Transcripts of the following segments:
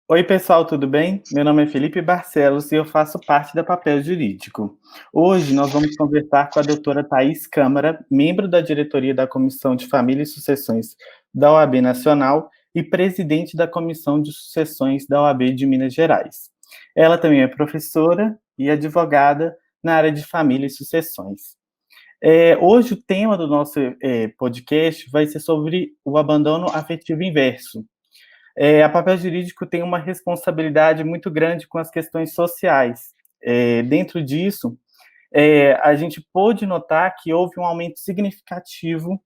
Oi, pessoal, tudo bem? Meu nome é Felipe Barcelos e eu faço parte da Papel Jurídico. Hoje nós vamos conversar com a doutora Thaís Câmara, membro da diretoria da Comissão de Família e Sucessões da OAB Nacional e presidente da Comissão de Sucessões da OAB de Minas Gerais. Ela também é professora e advogada na área de família e sucessões. Hoje o tema do nosso podcast vai ser sobre o abandono afetivo inverso. A papel jurídico tem uma responsabilidade muito grande com as questões sociais. Dentro disso, a gente pôde notar que houve um aumento significativo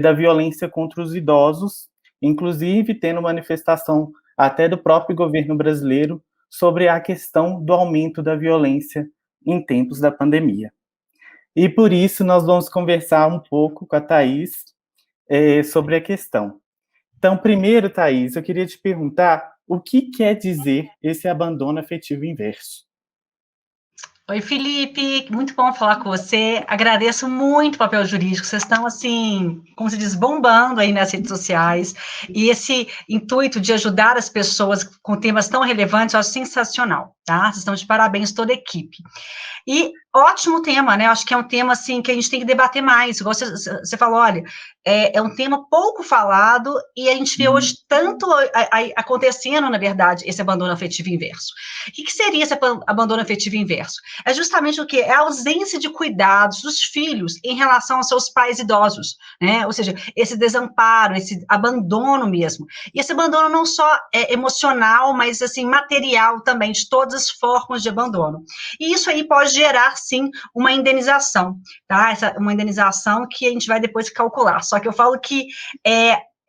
da violência contra os idosos, inclusive tendo manifestação até do próprio governo brasileiro sobre a questão do aumento da violência em tempos da pandemia. E por isso nós vamos conversar um pouco com a Thaís sobre a questão. Então, primeiro, Thaís, eu queria te perguntar o que quer dizer esse abandono afetivo inverso? Oi, Felipe, muito bom falar com você. Agradeço muito o papel jurídico. Vocês estão, assim, como se diz, bombando aí nas redes sociais. E esse intuito de ajudar as pessoas com temas tão relevantes, eu acho sensacional, tá? Vocês estão de parabéns, toda a equipe. E ótimo tema, né? Acho que é um tema, assim, que a gente tem que debater mais. Igual você falou, olha, é um tema pouco falado e a gente vê hoje tanto acontecendo, na verdade, esse abandono afetivo inverso. O que seria esse abandono afetivo inverso? É justamente o quê? É a ausência de cuidados dos filhos em relação aos seus pais idosos, né? Ou seja, esse desamparo, esse abandono mesmo. E esse abandono não só é emocional, mas, assim, material também, de todas as formas de abandono. E isso aí pode gerar, sim, uma indenização, tá? Uma indenização que a gente vai depois calcular. Só que eu falo que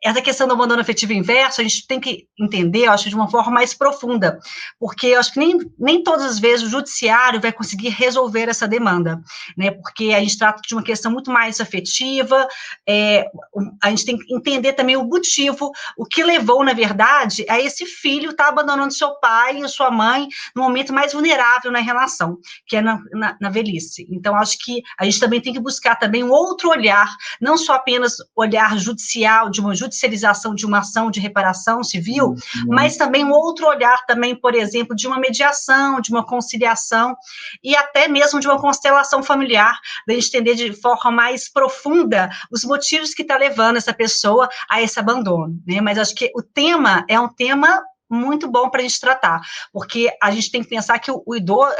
essa questão do abandono afetivo inverso, a gente tem que entender, eu acho, de uma forma mais profunda, porque eu acho que nem todas as vezes o judiciário vai conseguir resolver essa demanda, né? Porque a gente trata de uma questão muito mais afetiva, a gente tem que entender também o motivo, o que levou, na verdade, a esse filho estar abandonando seu pai e sua mãe no momento mais vulnerável na relação, que é na velhice. Então, acho que a gente também tem que buscar também um outro olhar, não só apenas olhar judicial, de uma judicialização de uma ação de reparação civil, mas também um outro olhar também, por exemplo, de uma mediação, de uma conciliação e até mesmo de uma constelação familiar, da gente entender de forma mais profunda os motivos que está levando essa pessoa a esse abandono, né? Mas acho que o tema é um tema muito bom para a gente tratar, porque a gente tem que pensar que o idoso,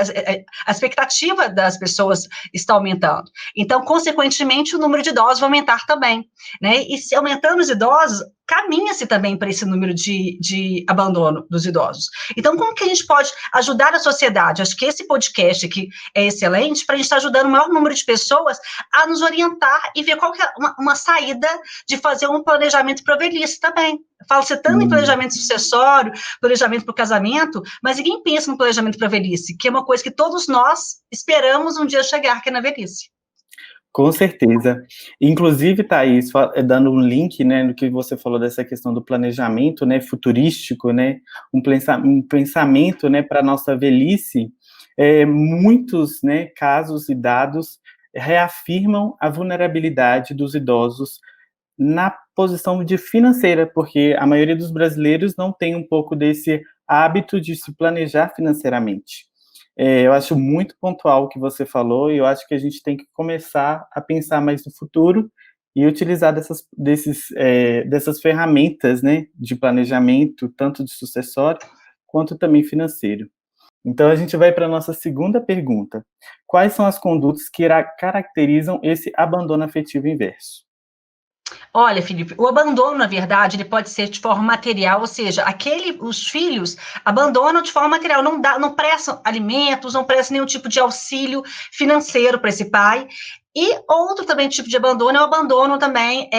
a expectativa das pessoas está aumentando. Então, consequentemente, o número de idosos vai aumentar também, né? E se aumentando os idosos, caminha-se também para esse número de abandono dos idosos. Então, como que a gente pode ajudar a sociedade? Acho que esse podcast aqui é excelente para a gente estar ajudando o maior número de pessoas a nos orientar e ver qual que é uma saída de fazer um planejamento para a velhice também. Fala-se tanto em planejamento sucessório, planejamento para o casamento, mas ninguém pensa no planejamento para a velhice, que é uma coisa que todos nós esperamos um dia chegar, que é na velhice. Com certeza. Inclusive, Thaís, dando um link, né, no que você falou dessa questão do planejamento, né, futurístico, né, um pensamento, né, para a nossa velhice, muitos, né, casos e dados reafirmam a vulnerabilidade dos idosos na posição de financeira, porque a maioria dos brasileiros não tem um pouco desse hábito de se planejar financeiramente. Eu acho muito pontual o que você falou e eu acho que a gente tem que começar a pensar mais no futuro e utilizar dessas ferramentas, né, de planejamento, tanto de sucessório quanto também financeiro. Então, a gente vai para a nossa segunda pergunta. Quais são as condutas que caracterizam esse abandono afetivo inverso? Olha, Felipe, o abandono, na verdade, ele pode ser de forma material, ou seja, os filhos abandonam de forma material, não prestam alimentos, não prestam nenhum tipo de auxílio financeiro para esse pai. E outro também tipo de abandono é o abandono também,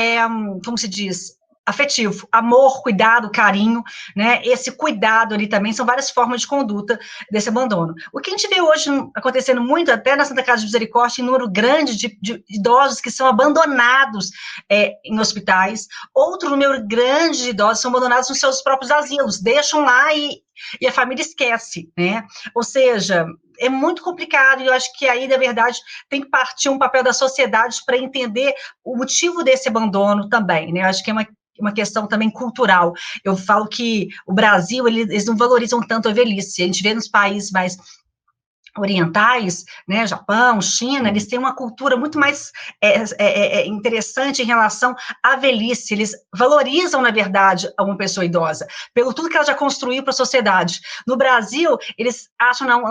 como se diz, afetivo, amor, cuidado, carinho, né? Esse cuidado ali também são várias formas de conduta desse abandono. O que a gente vê hoje acontecendo muito, até na Santa Casa de Misericórdia, tem um número grande de idosos que são abandonados em hospitais, outro número grande de idosos são abandonados nos seus próprios asilos, deixam lá e a família esquece, né? Ou seja, é muito complicado e eu acho que aí, na verdade, tem que partir um papel da sociedade para entender o motivo desse abandono também, né? Eu acho que é uma uma questão também cultural. Eu falo que o Brasil, eles não valorizam tanto a velhice. A gente vê nos países mais orientais, né, Japão, China, eles têm uma cultura muito mais interessante em relação à velhice. Eles valorizam, na verdade, uma pessoa idosa, pelo tudo que ela já construiu para a sociedade. No Brasil, eles acham, não,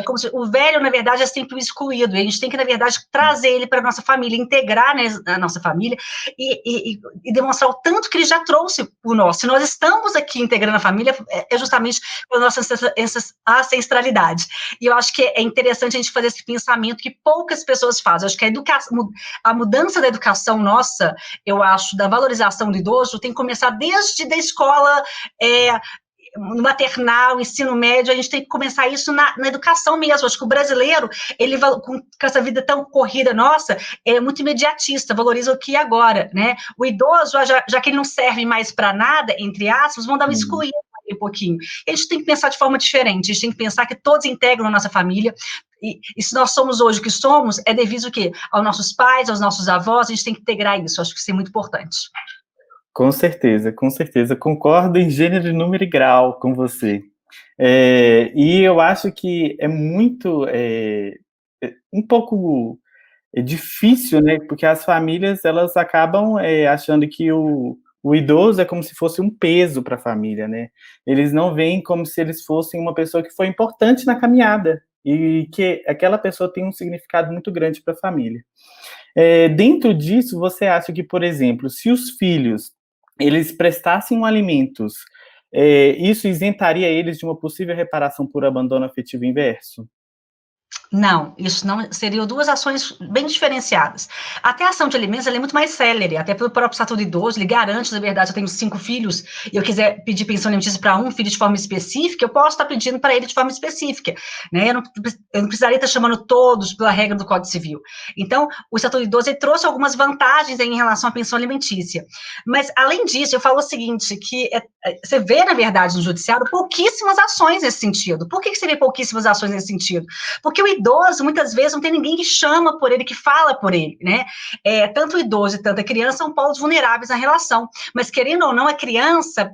como se o velho, na verdade, é sempre excluído. E a gente tem que, na verdade, trazer ele para a nossa família, integrar, né, a nossa família e demonstrar o tanto que ele já trouxe por nós. Se nós estamos aqui integrando a família, é justamente pela nossa ancestralidade. E eu acho que é interessante a gente fazer esse pensamento que poucas pessoas fazem. Eu acho que a mudança da educação nossa, eu acho, da valorização do idoso, tem que começar desde a escola, no maternal, ensino médio, a gente tem que começar isso na educação mesmo. Acho que o brasileiro, ele com essa vida tão corrida nossa, é muito imediatista, valoriza o que é agora, né? O idoso, já que ele não serve mais para nada, entre aspas, vão dar uma excluída um pouquinho. A gente tem que pensar de forma diferente, a gente tem que pensar que todos integram a nossa família, e se nós somos hoje o que somos, é devido o quê? Aos nossos pais, aos nossos avós, a gente tem que integrar isso, acho que isso é muito importante. Com certeza, concordo em gênero, número e grau com você. E eu acho que é muito, um pouco difícil, né, porque as famílias, elas acabam achando que o idoso é como se fosse um peso para a família, né? Eles não veem como se eles fossem uma pessoa que foi importante na caminhada e que aquela pessoa tem um significado muito grande para a família. Dentro disso, você acha que, por exemplo, se os filhos eles prestassem alimentos, isso isentaria eles de uma possível reparação por abandono afetivo inverso? Não, isso não seriam duas ações bem diferenciadas. Até a ação de alimentos ela é muito mais célere, até pelo próprio Estatuto do Idoso, ele garante, na verdade, se eu tenho 5 filhos e eu quiser pedir pensão alimentícia para um filho de forma específica, eu posso estar pedindo para ele de forma específica, né? Eu não precisaria estar chamando todos pela regra do Código Civil. Então, o Estatuto do Idoso ele trouxe algumas vantagens em relação à pensão alimentícia. Mas, além disso, eu falo o seguinte, que você vê, na verdade, no judiciário, pouquíssimas ações nesse sentido. Por que você vê pouquíssimas ações nesse sentido? Porque o idoso, muitas vezes, não tem ninguém que chama por ele, que fala por ele, né? Tanto o idoso e tanto a criança são polos vulneráveis na relação, mas querendo ou não, a criança,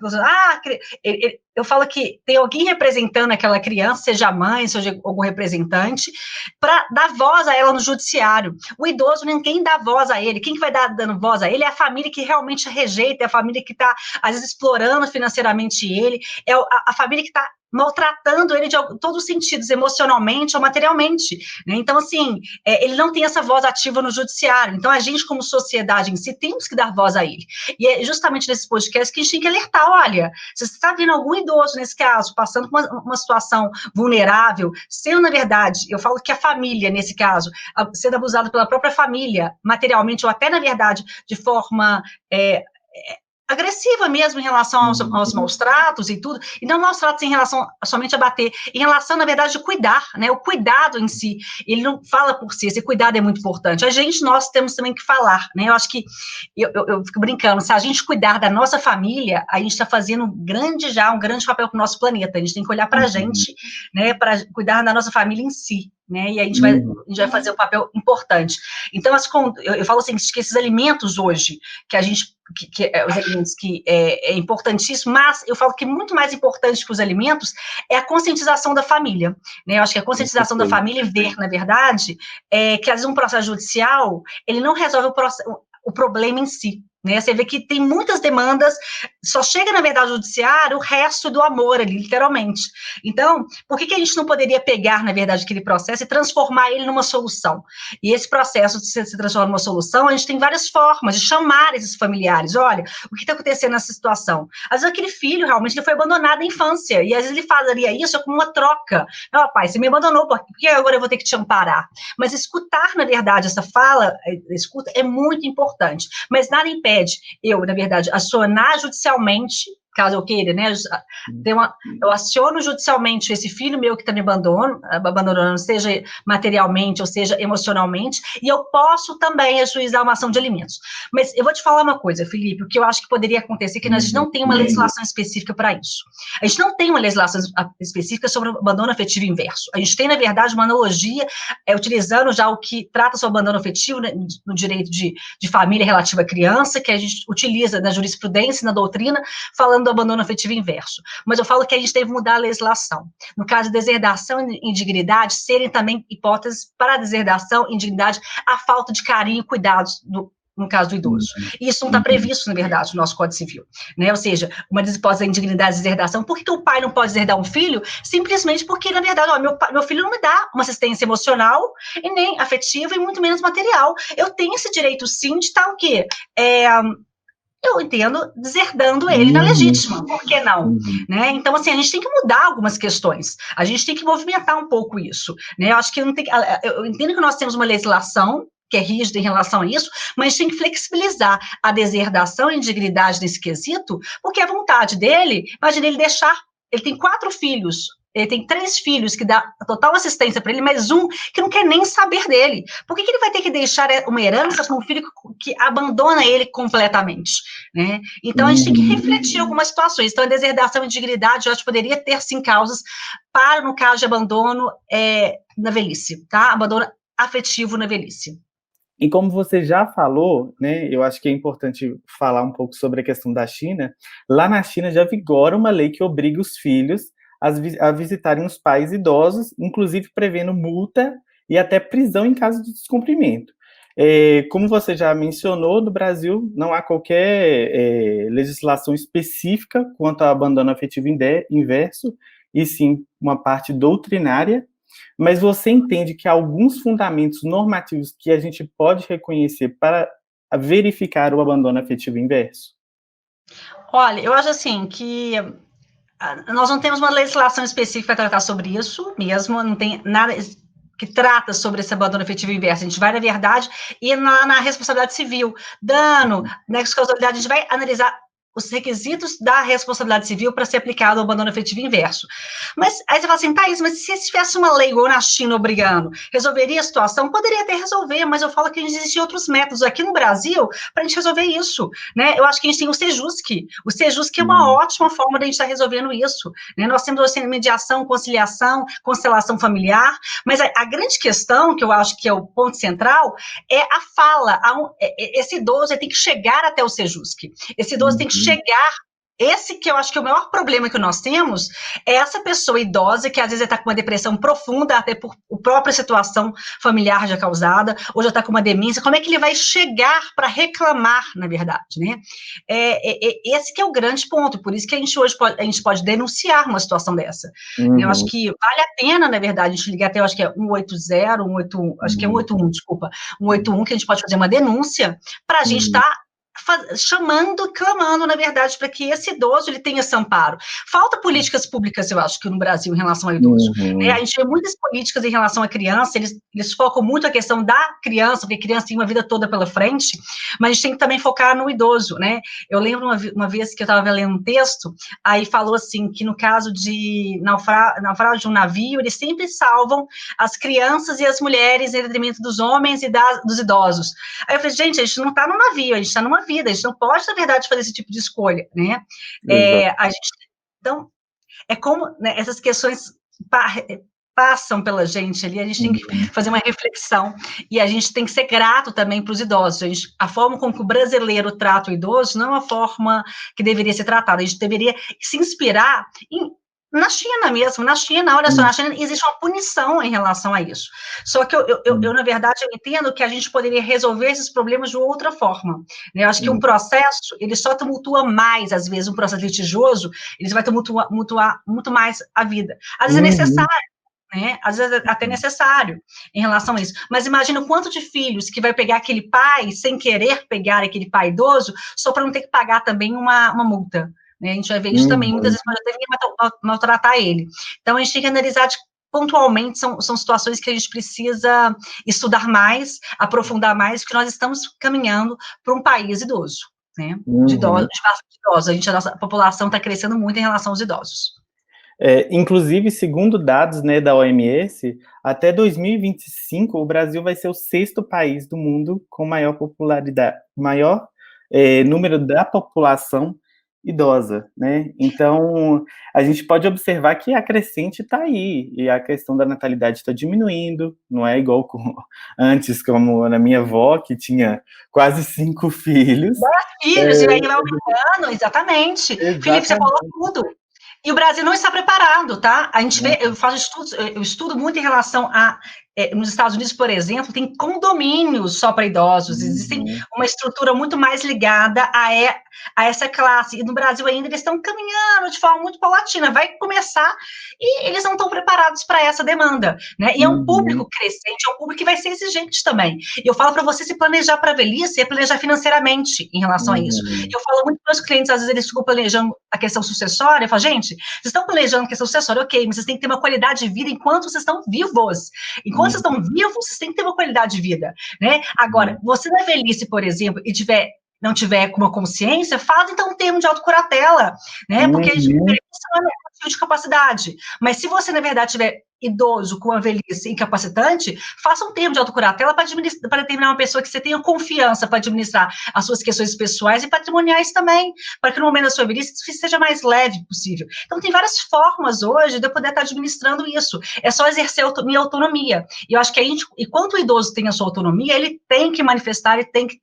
eu falo que tem alguém representando aquela criança, seja a mãe, seja algum representante, para dar voz a ela no judiciário. O idoso, ninguém dá voz a ele. Quem que vai dar dando voz a ele é a família que realmente rejeita, é a família que está, às vezes, explorando financeiramente ele, é a família que está maltratando ele de todos os sentidos, emocionalmente ou materialmente, né? Então, assim, ele não tem essa voz ativa no judiciário. Então, a gente, como sociedade em si, temos que dar voz a ele. E é justamente nesse podcast que a gente tem que alertar, olha, se você está vendo algum idoso, nesse caso, passando por uma situação vulnerável, sendo, na verdade, eu falo que a família, nesse caso, sendo abusada pela própria família, materialmente, ou até, na verdade, de forma agressiva mesmo em relação aos maus tratos e tudo, e não maus tratos em relação somente a bater, em relação, na verdade, de cuidar, né, o cuidado em si, ele não fala por si, esse cuidado é muito importante, nós temos também que falar, né, eu acho que, eu fico brincando, se a gente cuidar da nossa família, a gente está fazendo um grande papel para o nosso planeta, a gente tem que olhar para a gente, né, para cuidar da nossa família em si, né, e a gente vai fazer um papel importante. Então, eu falo assim, que esses alimentos hoje, que a gente os alimentos que é importantíssimo, mas eu falo que muito mais importante que os alimentos é a conscientização da família, né? Eu acho que a conscientização da família e ver, na verdade, que às vezes um processo judicial, ele não resolve o problema em si, né? Você vê que tem muitas demandas, só chega, na verdade, ao judiciário o resto do amor ali, literalmente. Então, por que a gente não poderia pegar, na verdade, aquele processo e transformar ele numa solução? E esse processo de se transformar numa solução, a gente tem várias formas de chamar esses familiares. Olha, o que está acontecendo nessa situação? Às vezes aquele filho, realmente, ele foi abandonado na infância, e às vezes ele faria isso como uma troca. Não, pai, você me abandonou, por que agora eu vou ter que te amparar? Mas escutar, na verdade, essa fala, escuta, é muito importante. Mas nada impede eu, na verdade, acionar judicialmente caso eu queira, né, eu aciono judicialmente esse filho meu que está me abandonando, seja materialmente ou seja emocionalmente, e eu posso também ajuizar uma ação de alimentos. Mas eu vou te falar uma coisa, Felipe, o que eu acho que poderia acontecer é que a gente não tem uma legislação específica para isso. A gente não tem uma legislação específica sobre o abandono afetivo inverso. A gente tem, na verdade, uma analogia, utilizando já o que trata sobre o abandono afetivo, né, no direito de família relativa à criança, que a gente utiliza na jurisprudência e na doutrina, falando do abandono afetivo inverso. Mas eu falo que a gente deve mudar a legislação. No caso de deserdação e indignidade, serem também hipóteses para a deserdação e indignidade a falta de carinho e cuidados no caso do idoso. E isso não está previsto, na verdade, no nosso Código Civil, né? Ou seja, uma das hipóteses da indignidade e deserdação. Por que o pai não pode deserdar um filho? Simplesmente porque, na verdade, meu filho não me dá uma assistência emocional, e nem afetiva, e muito menos material. Eu tenho esse direito, sim, de estar o quê? Eu entendo, deserdando ele na legítima, por que não? Né? Então, assim, a gente tem que mudar algumas questões, a gente tem que movimentar um pouco isso, né? Eu acho que eu entendo que nós temos uma legislação que é rígida em relação a isso, mas a gente tem que flexibilizar a deserdação e indignidade nesse quesito, porque a vontade dele, imagina ele deixar, ele tem 4 filhos, ele tem 3 filhos que dá total assistência para ele, mas um que não quer nem saber dele. Por que ele vai ter que deixar uma herança para um filho que abandona ele completamente, né? Então, a gente tem que refletir algumas situações. Então, a deserdação e indignidade, eu acho que poderia ter, sim, causas para, no caso de abandono na velhice, tá? Abandono afetivo na velhice. E como você já falou, né, eu acho que é importante falar um pouco sobre a questão da China. Lá na China já vigora uma lei que obriga os filhos a visitarem os pais idosos, inclusive prevendo multa e até prisão em caso de descumprimento. Como você já mencionou, no Brasil não há qualquer legislação específica quanto ao abandono afetivo inverso, e sim uma parte doutrinária. Mas você entende que há alguns fundamentos normativos que a gente pode reconhecer para verificar o abandono afetivo inverso? Olha, eu acho assim que nós não temos uma legislação específica para tratar sobre isso mesmo, não tem nada que trata sobre esse abandono afetivo inverso. A gente vai, na verdade, ir na responsabilidade civil, dano, nexo causalidade, a gente vai analisar os requisitos da responsabilidade civil para ser aplicado ao abandono afetivo inverso. Mas aí você fala assim, Thaís, mas se tivesse uma lei igual na China obrigando, resolveria a situação? Poderia até resolver, mas eu falo que existem outros métodos aqui no Brasil para a gente resolver isso, né? Eu acho que a gente tem o Sejusc. O Sejusc é uma ótima forma de a gente estar resolvendo isso, né? Nós temos assim, mediação, conciliação, constelação familiar, mas a grande questão, que eu acho que é o ponto central, é a fala. Esse idoso tem que chegar até o Sejusc. Esse idoso tem que chegar, esse que eu acho que é o maior problema que nós temos, é essa pessoa idosa que às vezes está com uma depressão profunda, até por própria situação familiar já causada, ou já está com uma demência, como é que ele vai chegar para reclamar, na verdade, né? Esse que é o grande ponto, por isso que a gente hoje pode denunciar uma situação dessa. Eu acho que vale a pena, na verdade, a gente ligar até, eu acho que é 180, 181, acho que é 181, desculpa, 181, que a gente pode fazer uma denúncia para a gente estar chamando, clamando, na verdade, para que esse idoso ele tenha esse amparo. Falta políticas públicas, eu acho, que no Brasil, em relação ao idoso. A gente vê muitas políticas em relação à criança, eles focam muito a questão da criança, porque a criança tem uma vida toda pela frente, mas a gente tem que também focar no idoso, né? Eu lembro uma vez que eu estava lendo um texto, aí falou assim, que no caso de naufrágio de um navio, eles sempre salvam as crianças e as mulheres em detrimento dos homens e dos idosos. Aí eu falei, gente, a gente não está no navio, a gente está numa vida, a gente não pode, na verdade, fazer esse tipo de escolha, né? Então, é como, né, essas questões passam pela gente ali, a gente tem que fazer uma reflexão, e a gente tem que ser grato também para os idosos. A forma como que o brasileiro trata o idoso não é uma forma que deveria ser tratada, a gente deveria se inspirar na China mesmo, na China, olha só, na China existe uma punição em relação a isso. Só que eu na verdade, eu entendo que a gente poderia resolver esses problemas de outra forma, né? Eu acho que um processo, ele só tumultua mais, às vezes, um processo litigioso, ele vai tumultuar muito mais a vida. Às vezes é necessário, né? Às vezes é até necessário em relação a isso. Mas imagina o quanto de filhos que vai pegar aquele pai, sem querer pegar aquele pai idoso, só para não ter que pagar também uma multa. A gente vai ver isso também, muitas vezes pode até vir maltratar ele. Então, a gente tem que analisar pontualmente, são situações que a gente precisa estudar mais, aprofundar mais, porque nós estamos caminhando para um país idoso. né, de Uhum. idosos, de bastante idosos. A nossa população está crescendo muito em relação aos idosos. Inclusive, segundo dados, né, da OMS, até 2025 o Brasil vai ser o sexto país do mundo com maior popularidade, maior número da população idosa, né? Então, a gente pode observar que a crescente está aí e a questão da natalidade está diminuindo, não é igual antes, como na minha avó, que tinha quase 5 filhos. 10 filhos, e aí vai aumentando, exatamente. Felipe, você falou Exatamente. tudo. E o Brasil não está preparado, tá? A gente vê, eu faço estudos, eu estudo muito em relação a, nos Estados Unidos, por exemplo, tem condomínios só para idosos, existem uma estrutura muito mais ligada a essa classe, e no Brasil ainda eles estão caminhando de forma muito paulatina, vai começar, e eles não estão preparados para essa demanda, né? E é um público crescente, é um público que vai ser exigente também. E eu falo para você se planejar para a velhice, é planejar financeiramente em relação a isso. Eu falo muito para os clientes, às vezes eles ficam planejando a questão sucessória, eu falo, gente, vocês estão planejando a questão sucessória, ok, mas vocês têm que ter uma qualidade de vida enquanto vocês estão vivos. Enquanto vocês estão vivos, vocês têm que ter uma qualidade de vida, né? Agora, você na velhice, por exemplo, e não tiver com uma consciência, faz então um termo de autocuratela, né? Porque a gente é de capacidade. Mas se você, na verdade, tiver idoso com a velhice incapacitante, faça um termo de autocuratela para determinar uma pessoa que você tenha confiança para administrar as suas questões pessoais e patrimoniais também, para que no momento da sua velhice seja mais leve possível. Então, tem várias formas hoje de eu poder estar administrando isso. É só exercer minha autonomia. E eu acho que enquanto o idoso tem a sua autonomia, ele tem que manifestar, ele tem que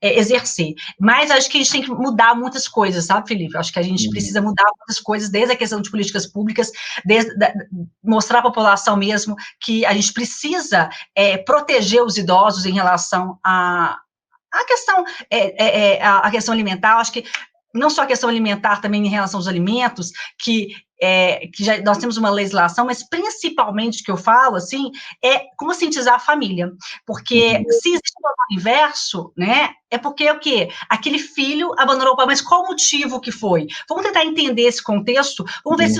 exercer. Mas acho que a gente tem que mudar muitas coisas, sabe, Felipe? Acho que a gente precisa mudar muitas coisas, desde a questão de políticas públicas, mostrar à população mesmo que a gente precisa proteger os idosos em relação à questão, a questão alimentar. Acho que não só a questão alimentar, também em relação aos alimentos, que nós temos uma legislação, mas principalmente o que eu falo, assim, é conscientizar a família, porque se existe um universo, né, é porque o quê? Aquele filho abandonou o pai, mas qual o motivo que foi? Vamos tentar entender esse contexto, vamos ver se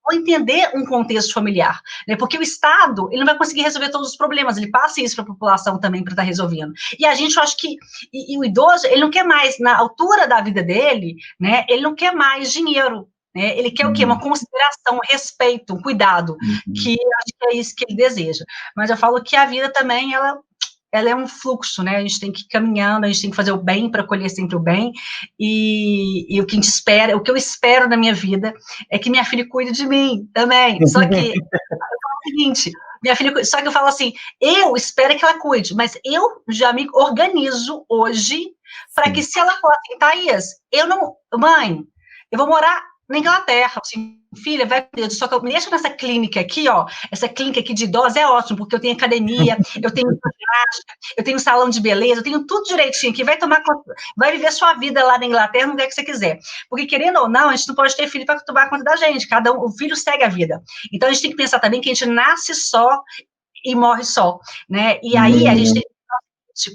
vou entender um contexto familiar, né? Porque o Estado, ele não vai conseguir resolver todos os problemas, ele passa isso para a população também para estar resolvendo. E a gente, eu acho que, o idoso, ele não quer mais, na altura da vida dele, né? Ele não quer mais dinheiro, né? Ele quer o quê? Uma consideração, um respeito, um cuidado, que acho que é isso que ele deseja. Mas eu falo que a vida também, ela é um fluxo, né? A gente tem que ir caminhando, a gente tem que fazer o bem para colher sempre o bem. E o que a gente espera, o que eu espero na minha vida é que minha filha cuide de mim também. Só que eu falo o seguinte, minha filha, só que eu falo assim, eu espero que ela cuide, mas eu já me organizo hoje para que se ela falar assim, Thaís, mãe, eu vou morar na Inglaterra, assim, filha, vai com Deus, só que eu me deixa nessa clínica aqui, ó, essa clínica aqui de idosos é ótimo, porque eu tenho academia, eu tenho ginástica, eu tenho salão de beleza, eu tenho tudo direitinho aqui, vai viver sua vida lá na Inglaterra, no lugar que você quiser, porque querendo ou não, a gente não pode ter filho para tomar conta da gente, o filho segue a vida, então a gente tem que pensar também que a gente nasce só e morre só, né, e aí a gente tem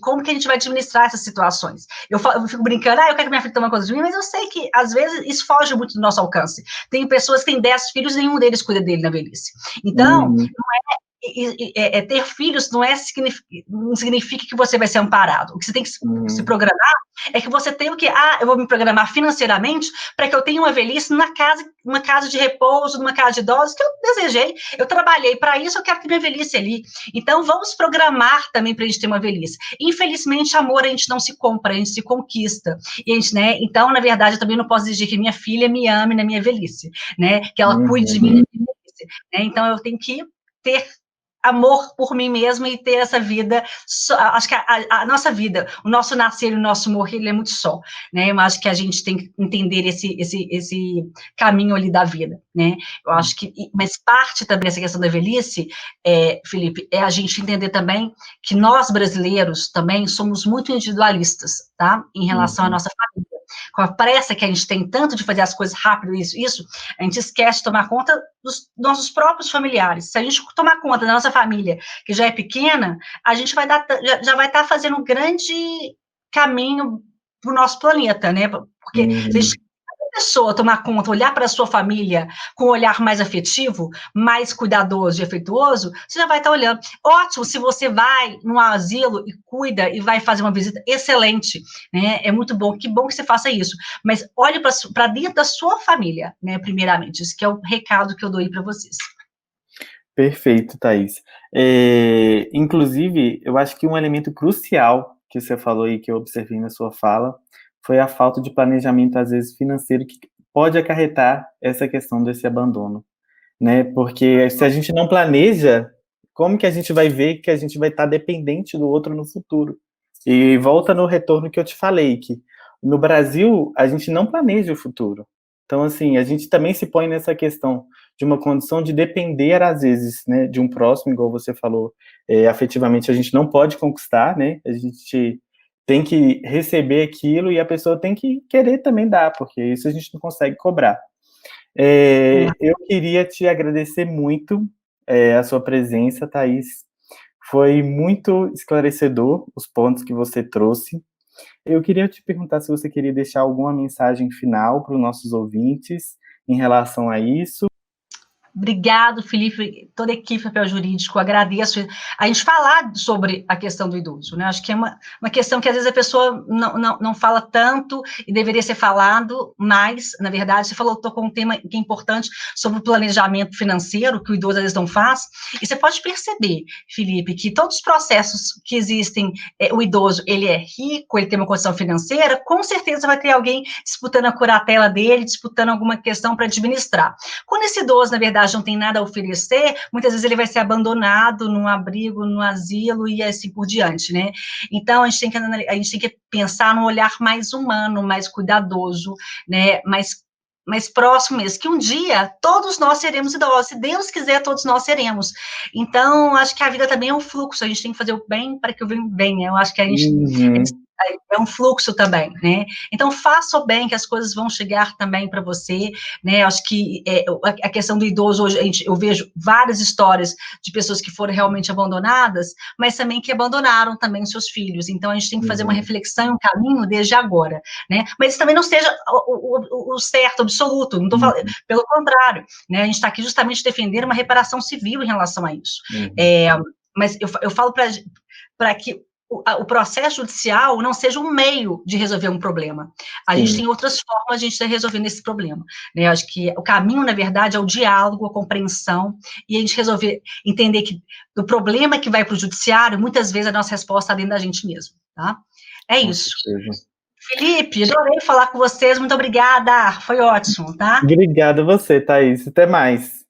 como que a gente vai administrar essas situações. Eu fico brincando, eu quero que minha filha tome conta de mim, mas eu sei que, às vezes, isso foge muito do nosso alcance. Tem pessoas que têm 10 filhos, nenhum deles cuida dele na velhice. Então, ter filhos não significa que você vai ser amparado. O que você tem que se programar é que você tem o que? Eu vou me programar financeiramente para que eu tenha uma velhice numa casa de repouso, numa casa de idosos, que eu desejei, eu trabalhei para isso, eu quero ter minha velhice ali. Então, vamos programar também para a gente ter uma velhice. Infelizmente, amor a gente não se compra, a gente se conquista. E a gente, né? Então, na verdade, eu também não posso exigir que minha filha me ame na minha velhice, né? Que ela cuide de mim na minha velhice. Né? Então, eu tenho que ter amor por mim mesma e ter essa vida, acho que a nossa vida, o nosso nascer e o nosso morrer, ele é muito só, né, eu acho que a gente tem que entender esse caminho ali da vida, né, eu acho que, mas parte também dessa questão da velhice, Felipe, é a gente entender também que nós brasileiros também somos muito individualistas, tá, em relação à nossa família, com a pressa que a gente tem tanto de fazer as coisas rápido, isso, a gente esquece de tomar conta dos nossos próprios familiares. Se a gente tomar conta da nossa família, que já é pequena, a gente já vai estar fazendo um grande caminho para o nosso planeta, né? Porque se a gente pessoa tomar conta, olhar para a sua família com um olhar mais afetivo, mais cuidadoso e afetuoso, você já vai estar olhando. Ótimo, se você vai num asilo e cuida e vai fazer uma visita, excelente, né? É muito bom, que bom que você faça isso. Mas olhe para dentro da sua família, né? Primeiramente, esse que é o recado que eu dou aí para vocês. Perfeito, Thaís. Inclusive, eu acho que um elemento crucial que você falou aí, que eu observei na sua fala, foi a falta de planejamento, às vezes, financeiro, que pode acarretar essa questão desse abandono, né? Porque se a gente não planeja, como que a gente vai ver que a gente vai estar dependente do outro no futuro? E volta no retorno que eu te falei, que no Brasil a gente não planeja o futuro. Então, assim, a gente também se põe nessa questão de uma condição de depender, às vezes, né, de um próximo, igual você falou, afetivamente a gente não pode conquistar, né? A gente tem que receber aquilo e a pessoa tem que querer também dar, porque isso a gente não consegue cobrar. Eu queria te agradecer muito a sua presença, Thaís. Foi muito esclarecedor os pontos que você trouxe. Eu queria te perguntar se você queria deixar alguma mensagem final para os nossos ouvintes em relação a isso. Obrigado, Felipe, toda a equipe Papel Jurídico, agradeço a gente falar sobre a questão do idoso, né? Acho que é uma questão que às vezes a pessoa não fala tanto e deveria ser falado mais, na verdade, você falou, tocou um tema que é importante sobre o planejamento financeiro, que o idoso às vezes não faz, e você pode perceber, Felipe, que todos os processos que existem, o idoso, ele é rico, ele tem uma condição financeira, com certeza vai ter alguém disputando a curatela dele, disputando alguma questão para administrar. Quando esse idoso, na verdade, não tem nada a oferecer, muitas vezes ele vai ser abandonado num abrigo, num asilo e assim por diante, né? Então, a gente tem que pensar num olhar mais humano, mais cuidadoso, né? Mais próximo mesmo, que um dia todos nós seremos idosos, se Deus quiser, todos nós seremos. Então, acho que a vida também é um fluxo, a gente tem que fazer o bem para que o bem venha. Eu acho que a gente Uhum. é um fluxo também, né? Então, faça o bem, que as coisas vão chegar também para você, né? Acho que a questão do idoso, hoje, eu vejo várias histórias de pessoas que foram realmente abandonadas, mas também que abandonaram também seus filhos. Então, a gente tem que fazer uma Uhum. reflexão e um caminho desde agora, né? Mas isso também não seja o certo, absoluto, não estou falando, Uhum. pelo contrário, né? A gente está aqui justamente defendendo uma reparação civil em relação a isso. Uhum. Mas eu falo para que o processo judicial não seja um meio de resolver um problema. A gente Sim. tem outras formas de a gente estar resolvendo esse problema, né? Eu acho que o caminho, na verdade, é o diálogo, a compreensão, e a gente resolver, entender que do problema que vai para o judiciário, muitas vezes a nossa resposta está dentro da gente mesmo, tá? É Com isso. certeza. Felipe, adorei falar com vocês, muito obrigada, foi ótimo, tá? Obrigado a você, Thaís. Até mais.